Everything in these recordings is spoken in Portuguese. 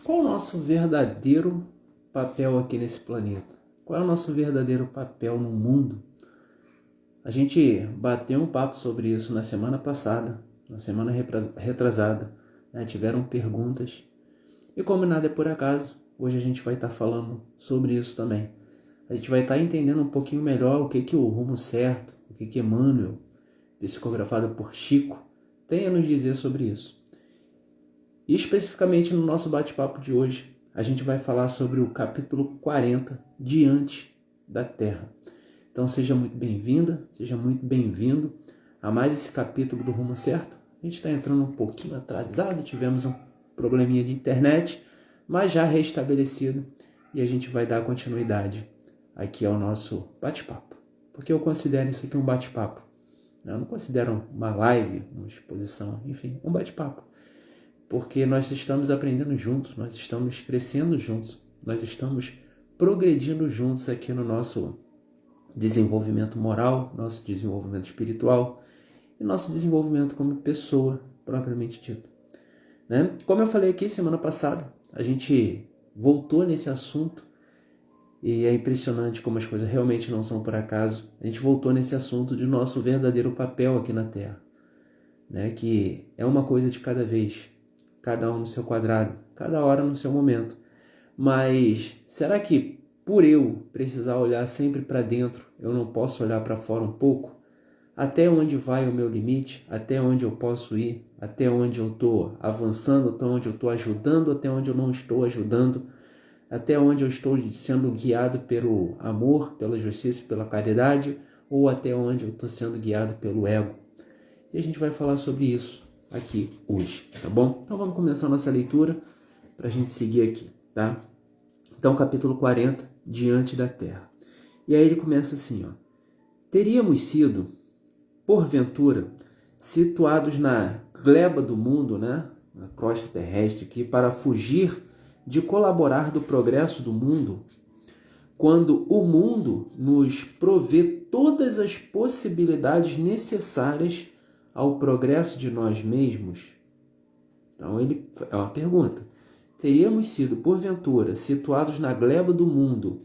Qual é o nosso verdadeiro papel aqui nesse planeta? Qual é o nosso verdadeiro papel no mundo? A gente bateu um papo sobre isso na semana passada, na semana retrasada, né? Tiveram perguntas. E como nada é por acaso, hoje a gente vai estar falando sobre isso também. A gente vai estar entendendo um pouquinho melhor o que o Rumo Certo, o que Emmanuel, psicografado por Chico, tem a nos dizer sobre isso. E especificamente no nosso bate-papo de hoje, a gente vai falar sobre o capítulo 40, Diante da Terra. Então seja muito bem-vinda, seja muito bem-vindo a mais esse capítulo do Rumo Certo. A gente está entrando um pouquinho atrasado, tivemos um probleminha de internet, mas já restabelecido, e a gente vai dar continuidade aqui ao nosso bate-papo. Porque eu considero isso aqui um bate-papo. Eu não considero uma live, uma exposição, enfim, um bate-papo. Porque nós estamos aprendendo juntos, nós estamos crescendo juntos, nós estamos progredindo juntos aqui no nosso desenvolvimento moral, nosso desenvolvimento espiritual e nosso desenvolvimento como pessoa, propriamente dito. Né? Como eu falei aqui semana passada, a gente voltou nesse assunto e é impressionante como as coisas realmente não são por acaso. A gente voltou nesse assunto de nosso verdadeiro papel aqui na Terra, né? Que é uma coisa de cada vez, cada um no seu quadrado, cada hora no seu momento. Mas será que por eu precisar olhar sempre para dentro, eu não posso olhar para fora um pouco? Até onde vai o meu limite? Até onde eu posso ir? Até onde eu estou avançando? Até onde eu estou ajudando? Até onde eu não estou ajudando? Até onde eu estou sendo guiado pelo amor, pela justiça, pela caridade? Ou até onde eu estou sendo guiado pelo ego? E a gente vai falar sobre isso aqui hoje, tá bom? Então vamos começar a nossa leitura para a gente seguir aqui, tá? Então, capítulo 40, Diante da Terra. E aí ele começa assim, ó. Teríamos sido, porventura, situados na gleba do mundo, né? Na crosta terrestre aqui, para fugir de colaborar do progresso do mundo, quando o mundo nos provê todas as possibilidades necessárias ao progresso de nós mesmos? Então, é uma pergunta. Teríamos sido, porventura, situados na gleba do mundo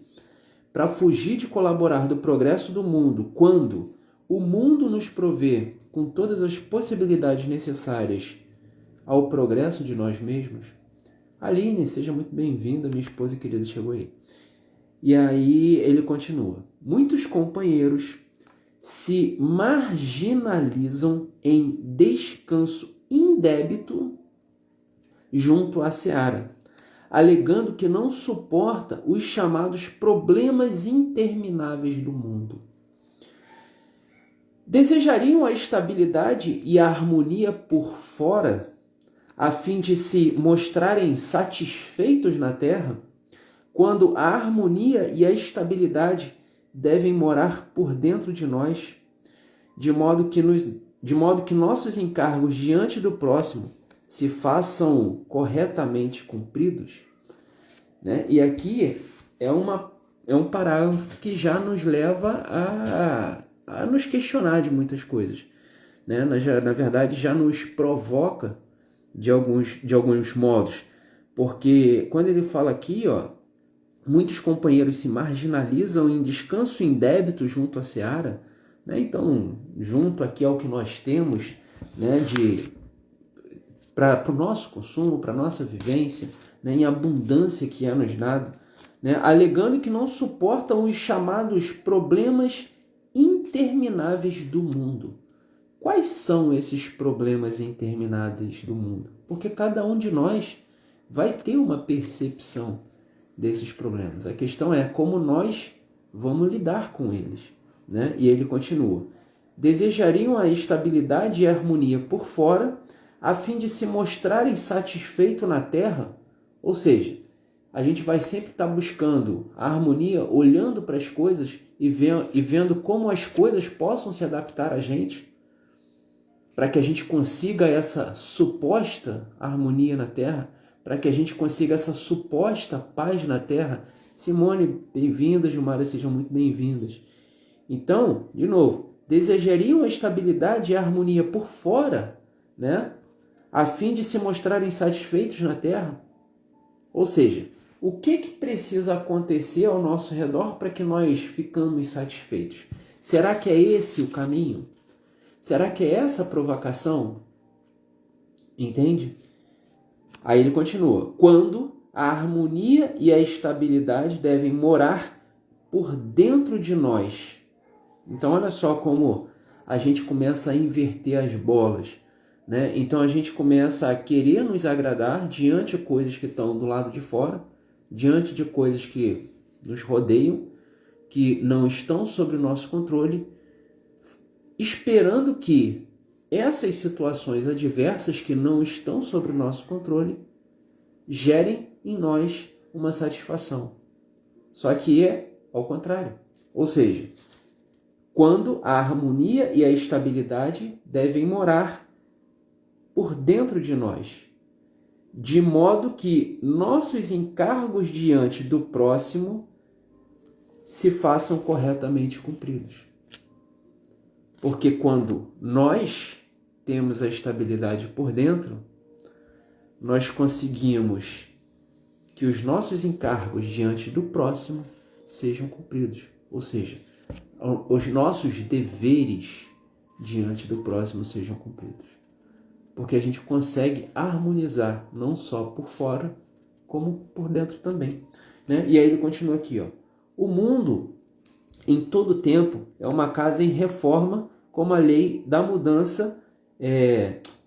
para fugir de colaborar do progresso do mundo, quando o mundo nos provê com todas as possibilidades necessárias ao progresso de nós mesmos? Aline, seja muito bem-vinda, minha esposa querida, chegou aí. E aí ele continua. Muitos companheiros se marginalizam em descanso indébito junto à seara, alegando que não suporta os chamados problemas intermináveis do mundo. Desejariam a estabilidade e a harmonia por fora, a fim de se mostrarem satisfeitos na terra, quando a harmonia e a estabilidade devem morar por dentro de nós, de modo que nossos encargos diante do próximo se façam corretamente cumpridos, né? E aqui é um parágrafo que já nos leva a nos questionar de muitas coisas, né? Na verdade, já nos provoca de alguns modos, porque quando ele fala aqui, ó, muitos companheiros se marginalizam em descanso indébito junto à seara, né? Então, junto aqui ao que nós temos, né, para o nosso consumo, para a nossa vivência, né, em abundância que é nos dado, né, alegando que não suportam os chamados problemas intermináveis do mundo. Quais são esses problemas intermináveis do mundo? Porque cada um de nós vai ter uma percepção desses problemas. A questão é como nós vamos lidar com eles, né? E ele continua. Desejariam a estabilidade e a harmonia por fora, a fim de se mostrarem satisfeitos na terra? Ou seja, a gente vai sempre estar buscando a harmonia, olhando para as coisas e vendo como as coisas possam se adaptar a gente, para que a gente consiga essa suposta harmonia na terra, para que a gente consiga essa suposta paz na terra. Simone, bem-vinda. Gilmara, sejam muito bem-vindas. Então, de novo, desejariam a estabilidade e a harmonia por fora, né? A fim de se mostrarem satisfeitos na terra? Ou seja, o que precisa acontecer ao nosso redor para que nós ficamos satisfeitos? Será que é esse o caminho? Será que é essa a provocação? Entende? Aí ele continua. Quando a harmonia e a estabilidade devem morar por dentro de nós. Então olha só como a gente começa a inverter as bolas, né? Então a gente começa a querer nos agradar diante de coisas que estão do lado de fora, diante de coisas que nos rodeiam, que não estão sob o nosso controle, esperando que essas situações adversas que não estão sob o nosso controle gerem em nós uma satisfação. Só que é ao contrário. Ou seja, quando a harmonia e a estabilidade devem morar por dentro de nós, de modo que nossos encargos diante do próximo se façam corretamente cumpridos. Porque quando nós temos a estabilidade por dentro, nós conseguimos que os nossos encargos diante do próximo sejam cumpridos. Ou seja, os nossos deveres diante do próximo sejam cumpridos. Porque a gente consegue harmonizar não só por fora, como por dentro também, né? E aí ele continua aqui, ó. O mundo, em todo tempo, é uma casa em reforma, como a lei da mudança.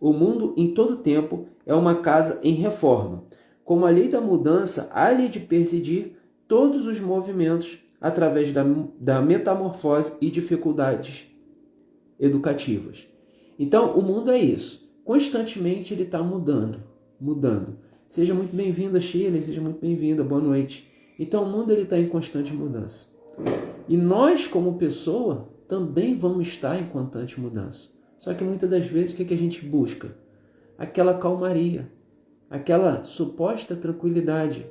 O mundo, em todo tempo, é uma casa em reforma. Como a lei da mudança, há-lhe de presidir todos os movimentos através da metamorfose e dificuldades educativas. Então, o mundo é isso. Constantemente ele está mudando. Seja muito bem-vinda, Shirley, seja muito bem-vinda, boa noite. Então, o mundo está em constante mudança. E nós, como pessoa, também vamos estar em constante mudança. Só que muitas das vezes, o que a gente busca? Aquela calmaria, aquela suposta tranquilidade,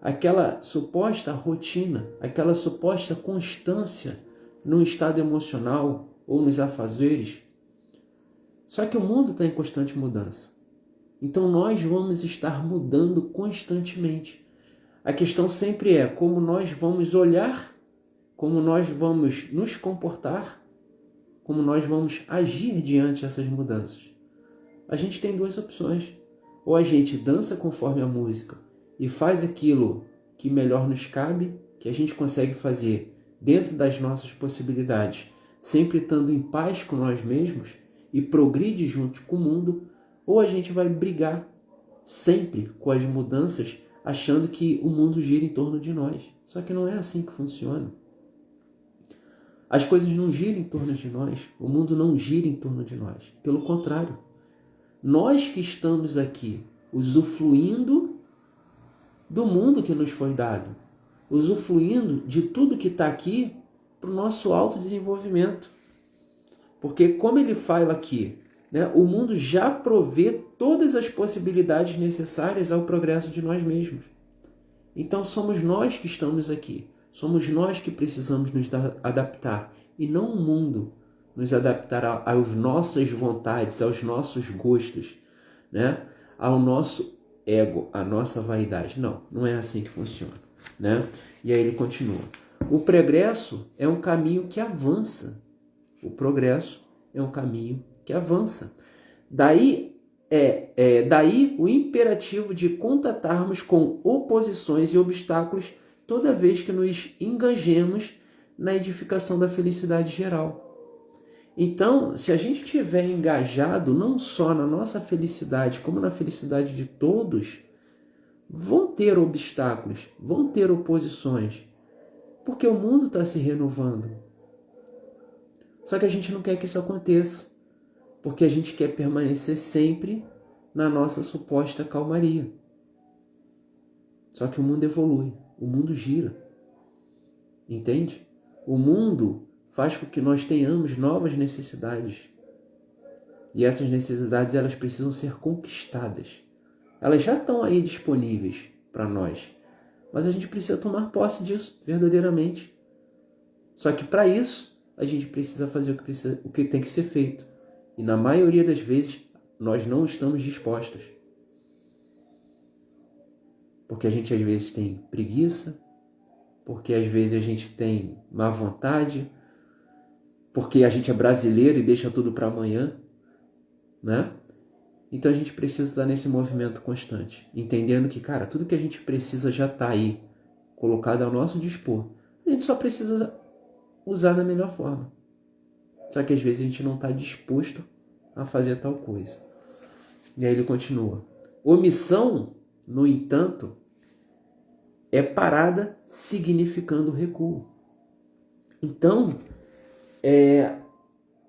aquela suposta rotina, aquela suposta constância no estado emocional ou nos afazeres. Só que o mundo está em constante mudança. Então nós vamos estar mudando constantemente. A questão sempre é como nós vamos olhar, como nós vamos nos comportar, como nós vamos agir diante dessas mudanças. A gente tem duas opções. Ou a gente dança conforme a música e faz aquilo que melhor nos cabe, que a gente consegue fazer dentro das nossas possibilidades, sempre estando em paz com nós mesmos e progride junto com o mundo, ou a gente vai brigar sempre com as mudanças, achando que o mundo gira em torno de nós. Só que não é assim que funciona. As coisas não giram em torno de nós, o mundo não gira em torno de nós. Pelo contrário, nós que estamos aqui usufruindo do mundo que nos foi dado, usufruindo de tudo que está aqui para o nosso autodesenvolvimento. Porque como ele fala aqui, né, o mundo já provê todas as possibilidades necessárias ao progresso de nós mesmos. Então somos nós que estamos aqui, somos nós que precisamos nos adaptar, e não o mundo nos adaptar às nossas vontades, aos nossos gostos, né? Ao nosso ego, à nossa vaidade. Não, não é assim que funciona, né? E aí ele continua. O progresso é um caminho que avança. O progresso é um caminho que avança. Daí o imperativo de contatarmos com oposições e obstáculos toda vez que nos engajemos na edificação da felicidade geral. Então, se a gente estiver engajado não só na nossa felicidade, como na felicidade de todos, vão ter obstáculos, vão ter oposições, porque o mundo está se renovando. Só que a gente não quer que isso aconteça, porque a gente quer permanecer sempre na nossa suposta calmaria. Só que o mundo evolui, o mundo gira, entende? O mundo faz com que nós tenhamos novas necessidades. E essas necessidades, elas precisam ser conquistadas. Elas já estão aí disponíveis para nós. Mas a gente precisa tomar posse disso verdadeiramente. Só que para isso, a gente precisa fazer o que tem que ser feito. E na maioria das vezes, nós não estamos dispostos. porque a gente às vezes tem preguiça, porque às vezes a gente tem má vontade, porque a gente é brasileiro e deixa tudo para amanhã, né? Então a gente precisa estar nesse movimento constante, entendendo que, cara, tudo que a gente precisa já está aí, colocado ao nosso dispor. A gente só precisa usar da melhor forma. Só que às vezes a gente não está disposto a fazer tal coisa. E aí ele continua. Omissão, no entanto, é parada significando recuo. Então,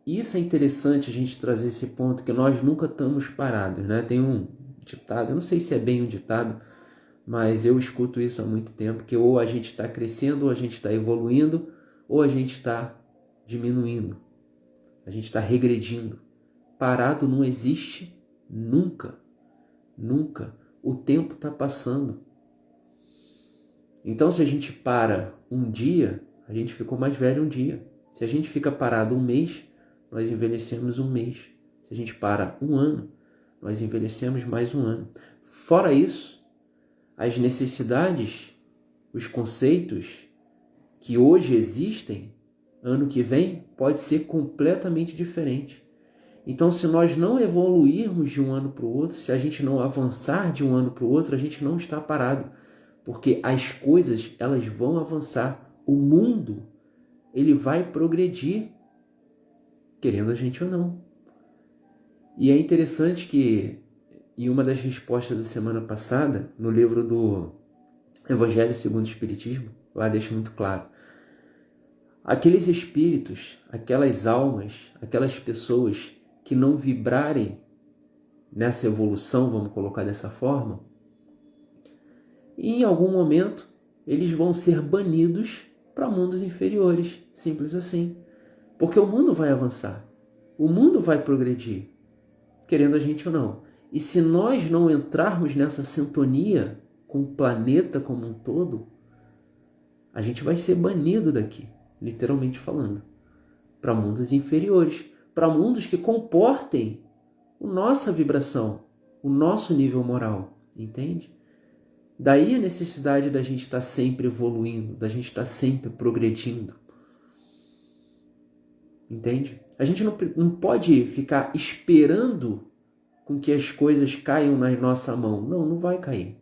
isso é interessante a gente trazer esse ponto, que nós nunca estamos parados, né? Tem um ditado, eu não sei se é bem um ditado, mas eu escuto isso há muito tempo, que ou a gente está crescendo, ou a gente está evoluindo, ou a gente está diminuindo, a gente está regredindo. Parado não existe nunca, nunca. O tempo está passando. Então, se a gente para um dia, a gente ficou mais velho um dia. Se a gente fica parado um mês, nós envelhecemos um mês. Se a gente para um ano, nós envelhecemos mais um ano. Fora isso, as necessidades, os conceitos que hoje existem, ano que vem, pode ser completamente diferente. Então, se nós não evoluirmos de um ano para o outro, se a gente não avançar de um ano para o outro, a gente não está parado. Porque as coisas, elas vão avançar. O mundo, ele vai progredir, querendo a gente ou não. E é interessante que, em uma das respostas da semana passada, no livro do Evangelho segundo o Espiritismo, lá deixa muito claro. Aqueles espíritos, aquelas almas, aquelas pessoas que não vibrarem nessa evolução, vamos colocar dessa forma, e em algum momento eles vão ser banidos para mundos inferiores, simples assim. Porque o mundo vai avançar, o mundo vai progredir, querendo a gente ou não. E se nós não entrarmos nessa sintonia com o planeta como um todo, a gente vai ser banido daqui, literalmente falando, para mundos inferiores, para mundos que comportem a nossa vibração, o nosso nível moral, entende? Daí a necessidade da gente estar sempre evoluindo, da gente estar sempre progredindo. Entende? A gente não pode ficar esperando com que as coisas caiam na nossa mão. Não, não vai cair.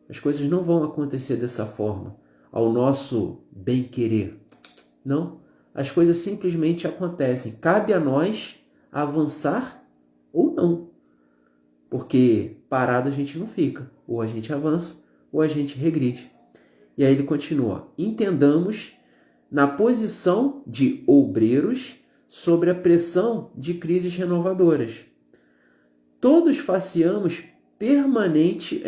As coisas não vão acontecer dessa forma, ao nosso bem-querer. Não. As coisas simplesmente acontecem. Cabe a nós avançar ou não. Porque parado a gente não fica. Ou a gente avança, ou a gente regride. E aí ele continua. Entendamos na posição de obreiros sobre a pressão de crises renovadoras. Todos faceamos permanente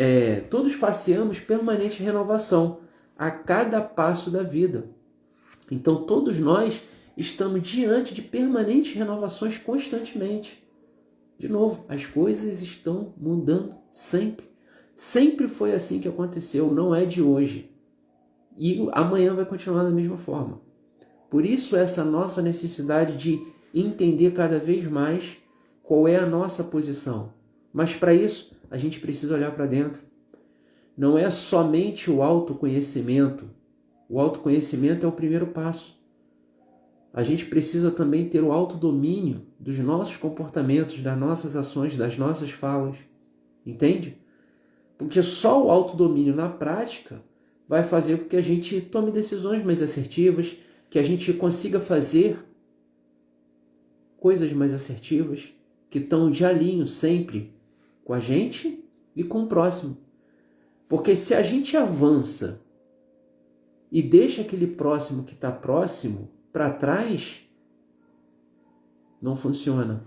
renovação a cada passo da vida. Então todos nós estamos diante de permanentes renovações constantemente. De novo, as coisas estão mudando sempre. Sempre foi assim que aconteceu, não é de hoje. E amanhã vai continuar da mesma forma. Por isso essa nossa necessidade de entender cada vez mais qual é a nossa posição. Mas para isso, a gente precisa olhar para dentro. Não é somente o autoconhecimento. O autoconhecimento é o primeiro passo. A gente precisa também ter o autodomínio dos nossos comportamentos, das nossas ações, das nossas falas. Entende? Porque só o autodomínio na prática vai fazer com que a gente tome decisões mais assertivas, que a gente consiga fazer coisas mais assertivas, que estão de alinho sempre com a gente e com o próximo. Porque se a gente avança e deixa aquele próximo que está próximo para trás, não funciona.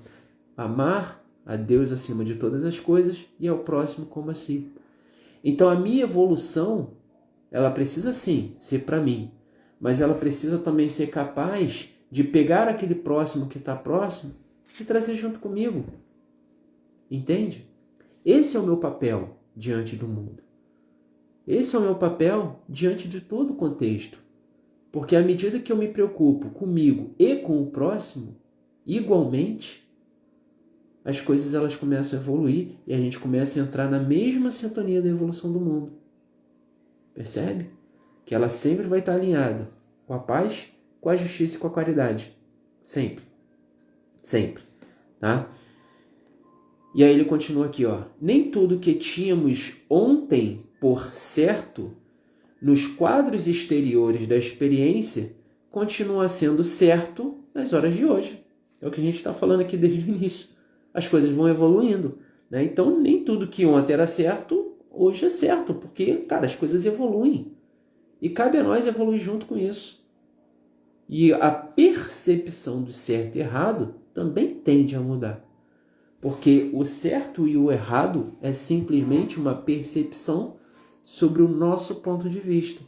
Amar a Deus acima de todas as coisas e ao próximo como a si. Então a minha evolução, ela precisa sim ser para mim, mas ela precisa também ser capaz de pegar aquele próximo que está próximo e trazer junto comigo. Entende? Esse é o meu papel diante do mundo. Esse é o meu papel diante de todo o contexto. Porque à medida que eu me preocupo comigo e com o próximo, igualmente, as coisas elas começam a evoluir e a gente começa a entrar na mesma sintonia da evolução do mundo. Percebe? Que ela sempre vai estar alinhada com a paz, com a justiça e com a caridade. Sempre. Sempre. Tá? E aí ele continua aqui, ó. Nem tudo que tínhamos ontem por certo, nos quadros exteriores da experiência, continua sendo certo nas horas de hoje. É o que a gente está falando aqui desde o início. As coisas vão evoluindo, né? Então, nem tudo que ontem era certo, hoje é certo, porque, cara, as coisas evoluem. E cabe a nós evoluir junto com isso. E a percepção do certo e errado também tende a mudar. Porque o certo e o errado é simplesmente uma percepção sobre o nosso ponto de vista.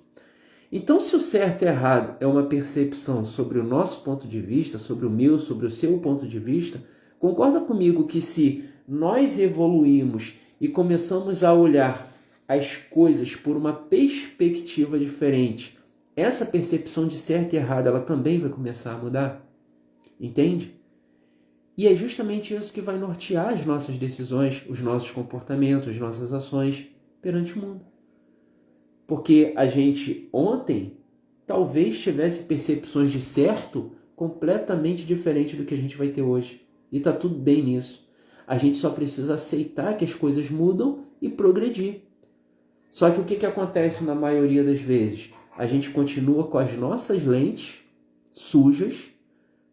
Então, se o certo e errado é uma percepção sobre o nosso ponto de vista, sobre o meu, sobre o seu ponto de vista, concorda comigo que se nós evoluímos e começamos a olhar as coisas por uma perspectiva diferente, essa percepção de certo e errado, ela também vai começar a mudar? Entende? E é justamente isso que vai nortear as nossas decisões, os nossos comportamentos, as nossas ações perante o mundo. Porque a gente ontem talvez tivesse percepções de certo completamente diferentes do que a gente vai ter hoje. E tá tudo bem nisso. A gente só precisa aceitar que as coisas mudam e progredir. Só que o que acontece na maioria das vezes? A gente continua com as nossas lentes sujas,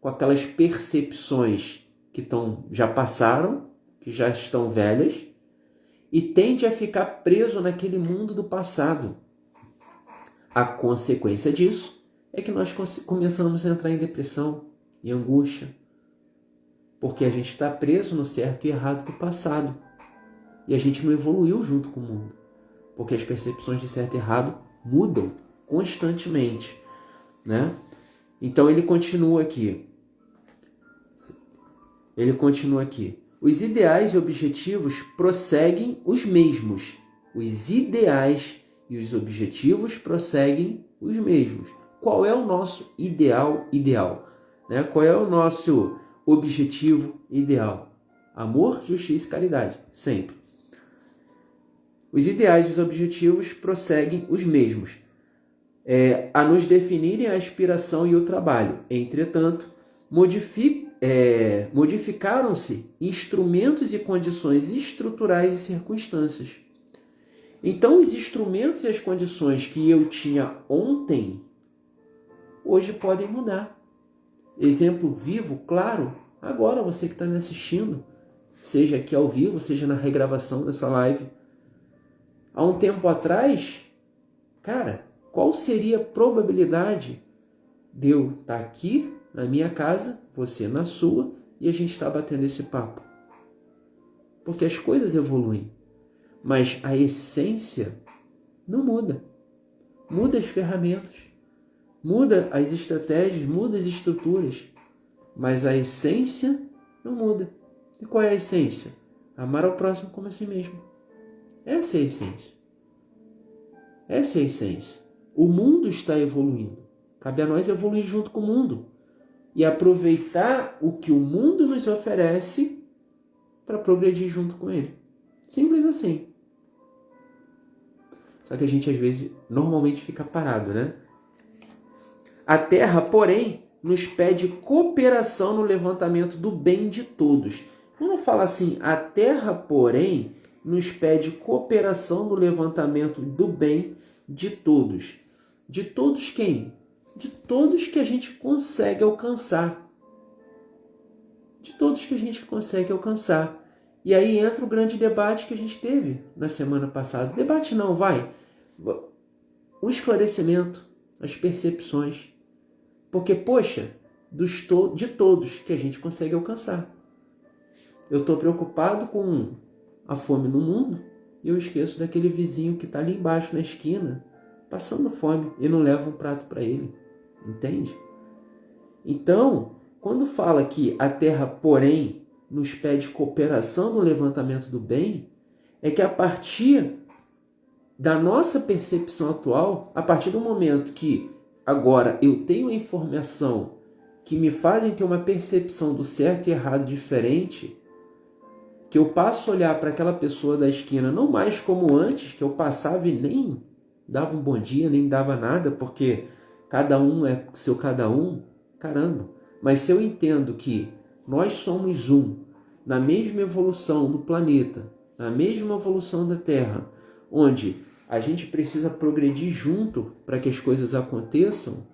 com aquelas percepções que já passaram, que já estão velhas, e tende a ficar preso naquele mundo do passado. A consequência disso é que nós começamos a entrar em depressão e angústia, porque a gente está preso no certo e errado do passado. E a gente não evoluiu junto com o mundo, porque as percepções de certo e errado mudam constantemente, né? Então ele continua aqui. Os ideais e objetivos prosseguem os mesmos. Os ideais e os objetivos prosseguem os mesmos. Qual é o nosso ideal? Né? Qual é o nosso objetivo ideal? Amor, justiça e caridade. Sempre. Os ideais e os objetivos prosseguem os mesmos. A nos definirem a aspiração e o trabalho. Entretanto, modificaram-se instrumentos e condições estruturais e circunstâncias. Então, os instrumentos e as condições que eu tinha ontem, hoje podem mudar. Exemplo vivo, claro, agora você que está me assistindo, seja aqui ao vivo, seja na regravação dessa live. Há um tempo atrás, cara, qual seria a probabilidade de eu estar aqui na minha casa, você na sua, e a gente está batendo esse papo? Porque as coisas evoluem, mas a essência não muda. Muda as ferramentas, muda as estratégias, muda as estruturas, mas a essência não muda. E qual é a essência? Amar ao próximo como a si mesmo. Essa é a essência. Essa é a essência. O mundo está evoluindo. Cabe a nós evoluir junto com o mundo e aproveitar o que o mundo nos oferece para progredir junto com ele. Simples assim. Só que a gente às vezes normalmente fica parado, né? A Terra, porém, nos pede cooperação no levantamento do bem de todos. Quando fala assim, a Terra, porém, nos pede cooperação no levantamento do bem de todos. De todos quem? De todos que a gente consegue alcançar. De todos que a gente consegue alcançar. E aí entra o grande debate que a gente teve na semana passada. Debate não, vai. O esclarecimento, as percepções. Porque, poxa, de todos que a gente consegue alcançar. Eu estou preocupado com a fome no mundo e eu esqueço daquele vizinho que está ali embaixo na esquina, passando fome, e não leva um prato para ele. Entende? Então, quando fala que a Terra, porém, nos pede cooperação no levantamento do bem, é que a partir da nossa percepção atual, a partir do momento que agora eu tenho a informação que me fazem ter uma percepção do certo e errado diferente, que eu passo a olhar para aquela pessoa da esquina não mais como antes, que eu passava e dava um bom dia, nem dava nada, porque cada um é seu cada um, caramba. Mas se eu entendo que nós somos um, na mesma evolução do planeta, na mesma evolução da Terra, onde a gente precisa progredir junto para que as coisas aconteçam,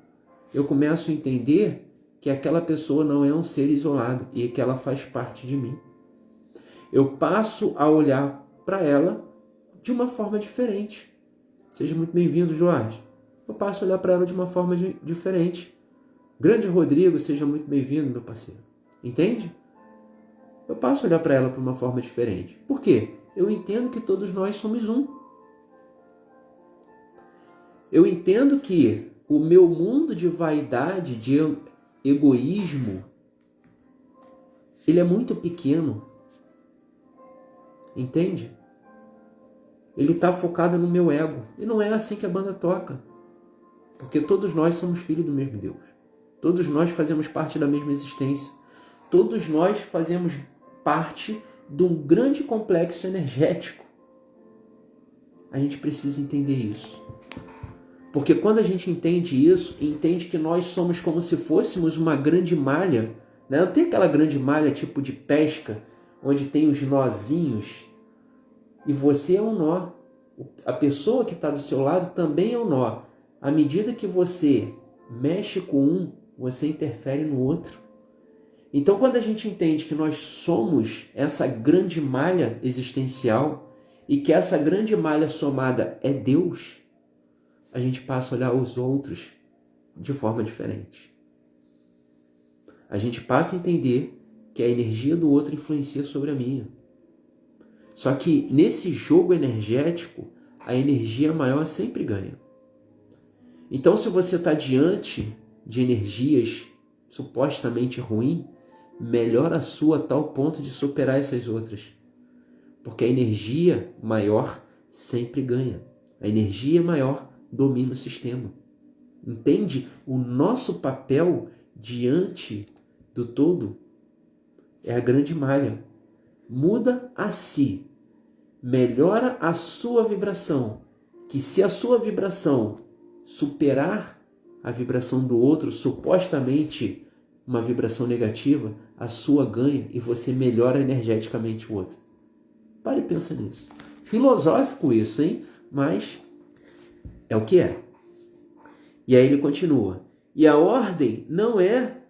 eu começo a entender que aquela pessoa não é um ser isolado e que ela faz parte de mim. Eu passo a olhar para ela de uma forma diferente. Seja muito bem-vindo, Jorge. Eu passo a olhar para ela de uma forma diferente. Grande Rodrigo, seja muito bem-vindo, meu parceiro. Entende? Eu passo a olhar para ela de uma forma diferente. Por quê? Eu entendo que todos nós somos um. Eu entendo que o meu mundo de vaidade, de egoísmo, ele é muito pequeno. Entende? Ele está focado no meu ego. E não é assim que a banda toca. Porque todos nós somos filhos do mesmo Deus. Todos nós fazemos parte da mesma existência. Todos nós fazemos parte de um grande complexo energético. A gente precisa entender isso. Porque quando a gente entende isso, entende que nós somos como se fôssemos uma grande malha, né? Não tem aquela grande malha tipo de pesca, onde tem os nozinhos, e você é um nó. A pessoa que está do seu lado também é um nó. À medida que você mexe com um, você interfere no outro. Então, quando a gente entende que nós somos essa grande malha existencial e que essa grande malha somada é Deus, a gente passa a olhar os outros de forma diferente. A gente passa a entender que a energia do outro influencia sobre a minha. Só que nesse jogo energético, a energia maior sempre ganha. Então, se você está diante de energias supostamente ruins, melhora a sua a tal ponto de superar essas outras. Porque a energia maior sempre ganha. A energia maior domina o sistema. Entende? O nosso papel diante do todo é a grande malha. Muda a si. Melhora a sua vibração. Que se a sua vibração superar a vibração do outro, supostamente uma vibração negativa, a sua ganha e você melhora energeticamente o outro. Pare e pensa nisso. Filosófico isso, hein? Mas é o que é. E aí ele continua. E a ordem não é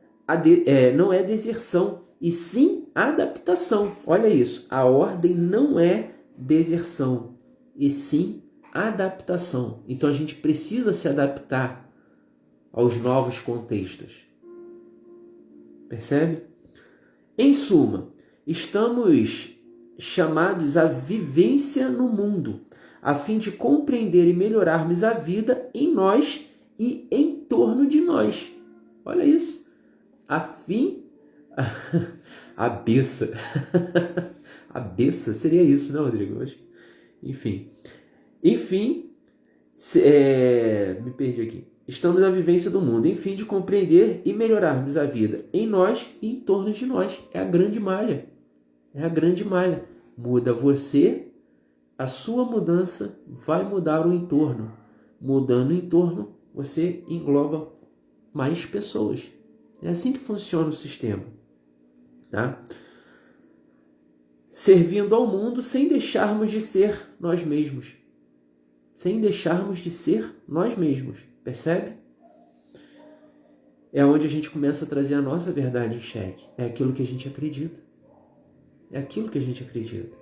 deserção, e sim adaptação. Olha isso. A ordem não é deserção, e sim adaptação. Então a gente precisa se adaptar aos novos contextos. Percebe? Em suma, estamos chamados à vivência no mundo, a fim de compreender e melhorarmos a vida em nós e em torno de nós. Olha isso. A fim... A beça. A beça seria isso, né, Rodrigo? Enfim, me perdi aqui. Estamos à vivência do mundo, em fim de compreender e melhorarmos a vida em nós e em torno de nós. É a grande malha. É a grande malha. Muda você, a sua mudança vai mudar o entorno. Mudando o entorno, você engloba mais pessoas. É assim que funciona o sistema. Tá? Servindo ao mundo sem deixarmos de ser nós mesmos. Sem deixarmos de ser nós mesmos. Percebe? É onde a gente começa a trazer a nossa verdade em xeque. É aquilo que a gente acredita. É aquilo que a gente acredita.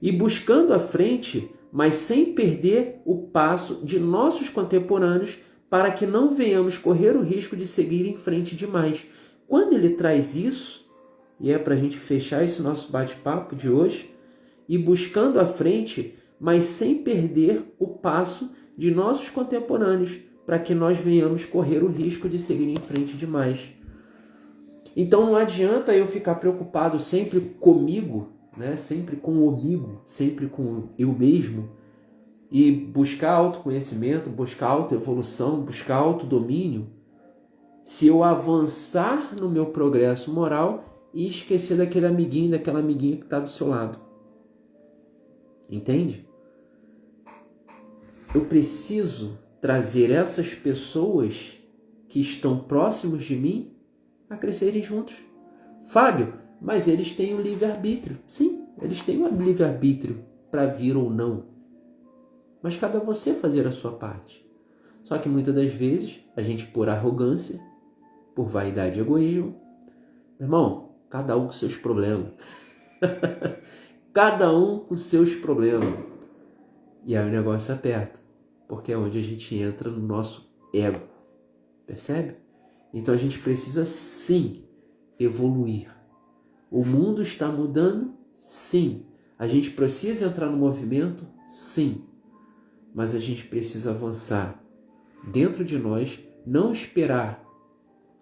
E buscando a frente, mas sem perder o passo de nossos contemporâneos, para que não venhamos correr o risco de seguir em frente demais. Quando ele traz isso, e é para a gente fechar esse nosso bate-papo de hoje, e buscando a frente, mas sem perder o passo de nossos contemporâneos, para que nós venhamos correr o risco de seguir em frente demais. Então não adianta eu ficar preocupado sempre comigo, né? Sempre com o comigo, sempre com eu mesmo, e buscar autoconhecimento, buscar autoevolução, buscar autodomínio, se eu avançar no meu progresso moral e esquecer daquele amiguinho, daquela amiguinha que está do seu lado. Entende? eu preciso trazer essas pessoas que estão próximos de mim a crescerem juntos. Fábio, mas eles têm o livre-arbítrio. Sim, eles têm o livre-arbítrio para vir ou não. Mas cabe a você fazer a sua parte. Só que muitas das vezes, a gente, por arrogância, por vaidade e egoísmo, meu irmão, cada um com seus problemas. Cada um com seus problemas. E aí o negócio aperta. Porque é onde a gente entra no nosso ego. Percebe? Então a gente precisa sim evoluir. O mundo está mudando? Sim. A gente precisa entrar no movimento? Sim. Mas a gente precisa avançar dentro de nós, não esperar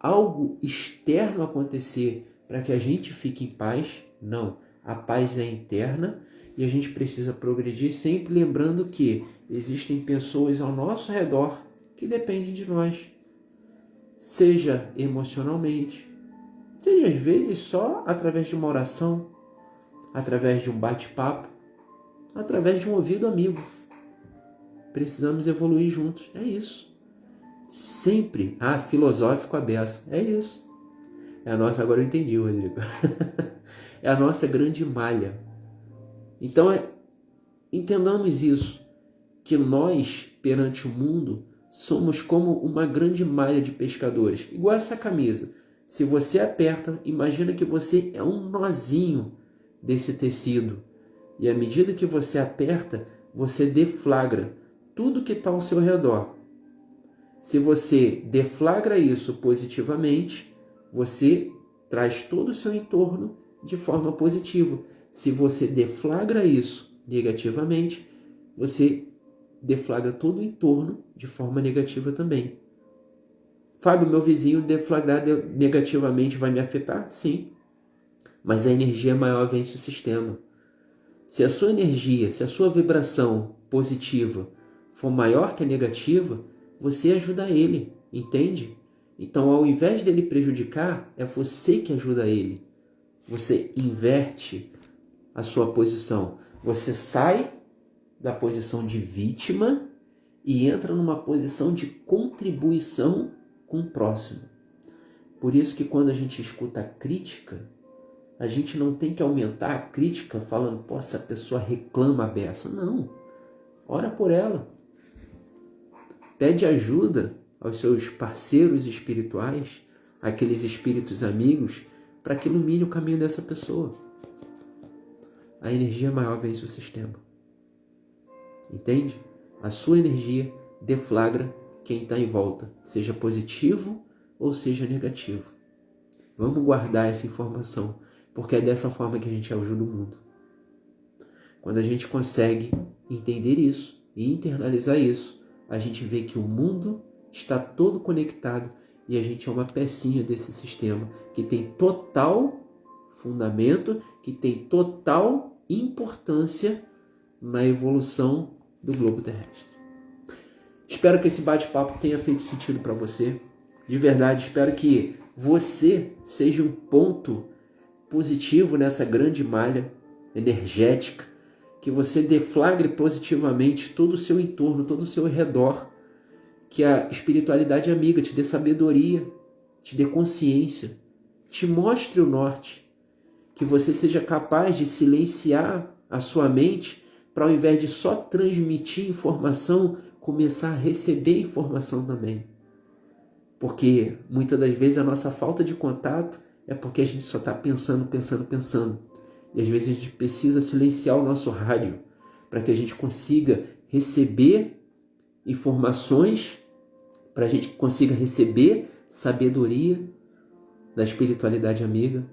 algo externo acontecer para que a gente fique em paz. Não. A paz é interna e a gente precisa progredir sempre lembrando que existem pessoas ao nosso redor que dependem de nós. Seja emocionalmente, seja às vezes só através de uma oração, através de um bate-papo, através de um ouvido amigo. Precisamos evoluir juntos, é isso. Sempre, filosófico a beça, é isso. É a nossa, agora eu entendi, Rodrigo. É a nossa grande malha. Então, entendamos isso, que nós, perante o mundo, somos como uma grande malha de pescadores. Igual essa camisa. Se você aperta, imagina que você é um nozinho desse tecido. E à medida que você aperta, você deflagra tudo que está ao seu redor. Se você deflagra isso positivamente, você traz todo o seu entorno de forma positiva. Se você deflagra isso negativamente, você deflagra todo o entorno de forma negativa também. Fábio, meu vizinho deflagrar negativamente vai me afetar? Sim. Mas a energia maior vence o sistema. Se a sua energia, se a sua vibração positiva for maior que a negativa, você ajuda ele, entende? Então, ao invés dele prejudicar, é você que ajuda ele. Você inverte a sua posição. Você sai da posição de vítima e entra numa posição de contribuição com o próximo. Por isso que quando a gente escuta a crítica, a gente não tem que aumentar a crítica falando, pô, essa pessoa reclama a beça. Não. Ora por ela. Pede ajuda aos seus parceiros espirituais, aqueles espíritos amigos, para que ilumine o caminho dessa pessoa. A energia maior vence o sistema. Entende? A sua energia deflagra quem está em volta, seja positivo ou seja negativo. Vamos guardar essa informação, porque é dessa forma que a gente ajuda o mundo. Quando a gente consegue entender isso e internalizar isso, a gente vê que o mundo está todo conectado e a gente é uma pecinha desse sistema que tem total fundamento, que tem total importância na evolução do globo terrestre. Espero que esse bate-papo tenha feito sentido para você. De verdade, espero que você seja um ponto positivo nessa grande malha energética, que você deflagre positivamente todo o seu entorno, todo o seu redor, que a espiritualidade amiga te dê sabedoria, te dê consciência, te mostre o norte, que você seja capaz de silenciar a sua mente para, ao invés de só transmitir informação, começar a receber informação também. Porque muitas das vezes a nossa falta de contato é porque a gente só está pensando. E às vezes a gente precisa silenciar o nosso rádio para que a gente consiga receber informações, para a gente consiga receber sabedoria da espiritualidade amiga,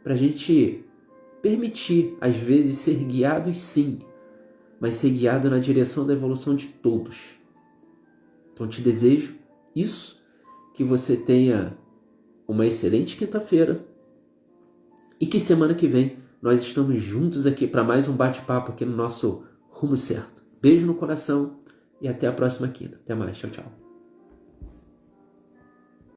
para a gente permitir, às vezes, ser guiados sim, mas ser guiado na direção da evolução de todos. Então te desejo isso, que você tenha uma excelente quinta-feira e que semana que vem nós estamos juntos aqui para mais um bate-papo aqui no nosso Rumo Certo. Beijo no coração e até a próxima quinta. Até mais. Tchau, tchau.